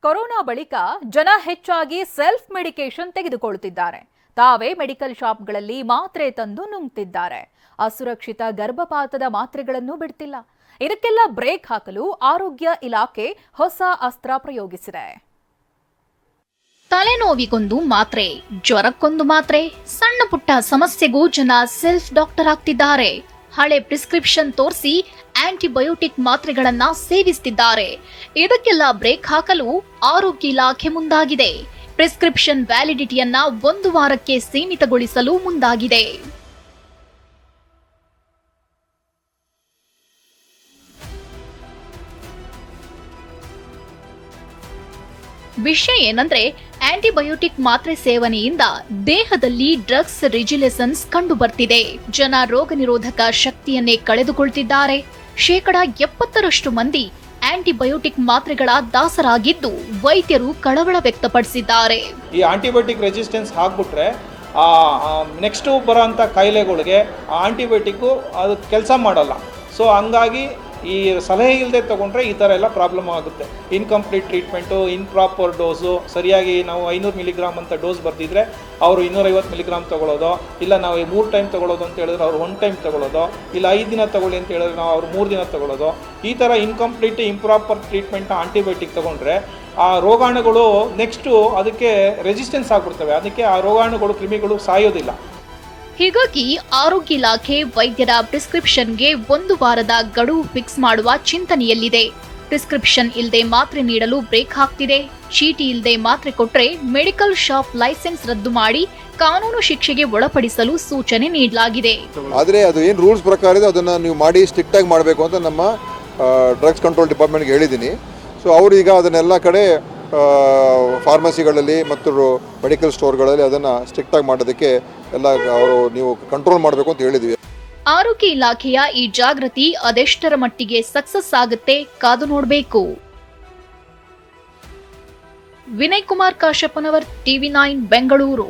Corona ಬಳಿಕ ಜನ ಹೆಚ್ಚಾಗಿ ಸೆಲ್ಫ್ ಮೆಡಿಕೇಶನ್ ತೆಗೆದುಕೊಳ್ಳುತ್ತಿದ್ದಾರೆ. ತಾವೇ ಮೆಡಿಕಲ್ ಶಾಪ್ಗಳಲ್ಲಿ ಮಾತ್ರೆ ತಂದು ನುಂಗ್ತಿದ್ದಾರೆ. ಅಸುರಕ್ಷಿತ ಗರ್ಭಪಾತದ ಮಾತ್ರೆಗಳನ್ನು ಬಿಡ್ತಿಲ್ಲ. ಇದಕ್ಕೆಲ್ಲ ಬ್ರೇಕ್ ಹಾಕಲು ಆರೋಗ್ಯ ಇಲಾಖೆ ಹೊಸ ಅಸ್ತ್ರ ಪ್ರಯೋಗಿಸಿದೆ. ತಲೆನೋವಿಗೊಂದು ಮಾತ್ರೆ, ಜ್ವರಕ್ಕೊಂದು ಮಾತ್ರೆ, ಸಣ್ಣ ಪುಟ್ಟ ಸಮಸ್ಯೆಗೂ ಜನ ಸೆಲ್ಫ್ ಡಾಕ್ಟರ್ ಆಗ್ತಿದ್ದಾರೆ. ಹಳೆ ಪ್ರಿಸ್ಕ್ರಿಪ್ಷನ್ ತೋರಿಸಿ ಆಂಟಿಬಯೋಟಿಕ್ ಮಾತ್ರೆಗಳನ್ನ ಸೇವಿಸುತ್ತಿದ್ದಾರೆ. ಇದಕ್ಕೆಲ್ಲ ಬ್ರೇಕ್ ಹಾಕಲು ಆರೋಗ್ಯ ಇಲಾಖೆ ಮುಂದಾಗಿದೆ. ಪ್ರಿಸ್ಕ್ರಿಪ್ಷನ್ ವ್ಯಾಲಿಡಿಟಿಯನ್ನ 1 ವಾರಕ್ಕೆ ಸೀಮಿತಗೊಳಿಸಲು ಮುಂದಾಗಿದೆ. ವಿಷಯ ಏನಂದ್ರೆ, ಆಂಟಿಬಯೋಟಿಕ್ ಮಾತ್ರೆ ಸೇವನೆಯಿಂದ ದೇಹದಲ್ಲಿ ಡ್ರಗ್ಸ್ ರಿಜಿಲೆಸನ್ಸ್ ಕಂಡು ಬರ್ತಿದೆ. ಜನ ರೋಗ ನಿರೋಧಕ ಶಕ್ತಿಯನ್ನೇ ಕಳೆದುಕೊಳ್ತಿದ್ದಾರೆ. 70% ಮಂದಿ ಆಂಟಿಬಯೋಟಿಕ್ ಮಾತ್ರೆಗಳ ದಾಸರಾಗಿದ್ದು ವೈದ್ಯರು ಕಳವಳ ವ್ಯಕ್ತಪಡಿಸಿದ್ದಾರೆ. ಈ ಆಂಟಿಬಯೋಟಿಕ್ ರೆಸಿಸ್ಟೆನ್ಸ್ ಆಗ್ಬಿಟ್ರೆ ನೆಕ್ಸ್ಟ್ ಬರೋಂಥ ಕಾಯಿಲೆಗಳಿಗೆ ಆಂಟಿಬಯೋಟಿಕ್ಕು ಅದು ಕೆಲಸ ಮಾಡಲ್ಲ. ಸೊ ಹಂಗಾಗಿ ಈ ಸಲಹೆ ಇಲ್ಲದೆ ತೊಗೊಂಡ್ರೆ ಈ ಥರ ಎಲ್ಲ ಪ್ರಾಬ್ಲಮ್ ಆಗುತ್ತೆ. ಇನ್ಕಂಪ್ಲೀಟ್ ಟ್ರೀಟ್ಮೆಂಟು, ಇಂಪ್ರಾಪರ್ ಡೋಸು, ಸರಿಯಾಗಿ ನಾವು 500 ಮಿಲಿಗ್ರಾಮ್ ಅಂತ ಡೋಸ್ ಬರ್ತಿದ್ರೆ ಅವರು 250 ಮಿಲಿಗ್ರಾಮ್ ತೊಗೊಳ್ಳೋದು, ಇಲ್ಲ ನಾವು 3 ಟೈಮ್ ತೊಗೊಳ್ಳೋದು ಅಂತ ಹೇಳಿದ್ರೆ ಅವ್ರು 1 ಟೈಮ್ ತೊಗೊಳ್ಳೋದು, ಇಲ್ಲ 5 ದಿನ ತೊಗೊಳ್ಳಿ ಅಂತ ಹೇಳಿದ್ರೆ ನಾವು ಅವ್ರು 3 ದಿನ ತೊಗೊಳ್ಳೋದು. ಈ ಥರ ಇನ್ಕಂಪ್ಲೀಟ್ ಇಂಪ್ರಾಪರ್ ಟ್ರೀಟ್ಮೆಂಟ್ನ ಆಂಟಿಬಯೋಟಿಕ್ ತೊಗೊಂಡ್ರೆ ಆ ರೋಗಾಣುಗಳು ನೆಕ್ಸ್ಟು ಅದಕ್ಕೆ ರೆಸಿಸ್ಟೆನ್ಸ್ ಆಗಿಬಿಡ್ತವೆ. ಅದಕ್ಕೆ ಆ ರೋಗಾಣುಗಳು, ಕ್ರಿಮಿಗಳು ಸಾಯೋದಿಲ್ಲ. ಹೀಗಾಗಿ ಆರೋಗ್ಯ ಇಲಾಖೆ ವೈದ್ಯರ ಪ್ರಿಸ್ಕ್ರಿಪ್ಷನ್ಗೆ 1 ವಾರದ ಗಡುವು ಫಿಕ್ಸ್ ಮಾಡುವ ಚಿಂತನೆಯಲ್ಲಿದೆ. ಪ್ರಿಸ್ಕ್ರಿಪ್ಷನ್ ಇಲ್ಲದೆ ಮಾತ್ರೆ ನೀಡಲು ಬ್ರೇಕ್ ಹಾಕ್ತಿದೆ. ಚೀಟಿ ಇಲ್ಲದೆ ಮಾತ್ರೆ ಕೊಟ್ರೆ ಮೆಡಿಕಲ್ ಶಾಪ್ ಲೈಸೆನ್ಸ್ ರದ್ದು ಮಾಡಿ ಕಾನೂನು ಶಿಕ್ಷೆಗೆ ಒಳಪಡಿಸಲು ಸೂಚನೆ ನೀಡಲಾಗಿದೆ. ಆದರೆ ಅದು ಏನು ರೂಲ್ಸ್ ಪ್ರಕಾರ ಇದೆ ಅದನ್ನು ನೀವು ಮಾಡಿ ಸ್ಟ್ರಿಕ್ಟ್ ಆಗಿ ಮಾಡಬೇಕು ಅಂತ ನಮ್ಮ ಡ್ರಗ್ಸ್ ಕಂಟ್ರೋಲ್ ಡಿಪಾರ್ಟ್ಮೆಂಟ್ಗೆ ಹೇಳಿದ್ದೀನಿ. ಸೊ ಅವರು ಈಗ ಅದನ್ನೆಲ್ಲ ಕಡೆ ಫಾರ್ಮಸಿಗಳಲ್ಲಿ ಮತ್ತು ಮೆಡಿಕಲ್ ಸ್ಟೋರ್ಗಳಲ್ಲಿ ಅದನ್ನು ಸ್ಟ್ರಿಕ್ಟಾಗಿ ಮಾಡೋದಕ್ಕೆ ಎಲ್ಲ ಅವರು ನೀವು ಕಂಟ್ರೋಲ್ ಮಾಡಬೇಕು ಅಂತ ಹೇಳಿದ್ವಿ. ಆರೋಗ್ಯ ಇಲಾಖೆಯ ಈ ಜಾಗೃತಿ ಅದೆಷ್ಟರ ಮಟ್ಟಿಗೆ ಸಕ್ಸಸ್ ಆಗುತ್ತೆ ಕಾದು ನೋಡಬೇಕು. ವಿನಯ್ ಕುಮಾರ್ ಕಾಶಪ್ಪನವರ್, TV9 ಬೆಂಗಳೂರು.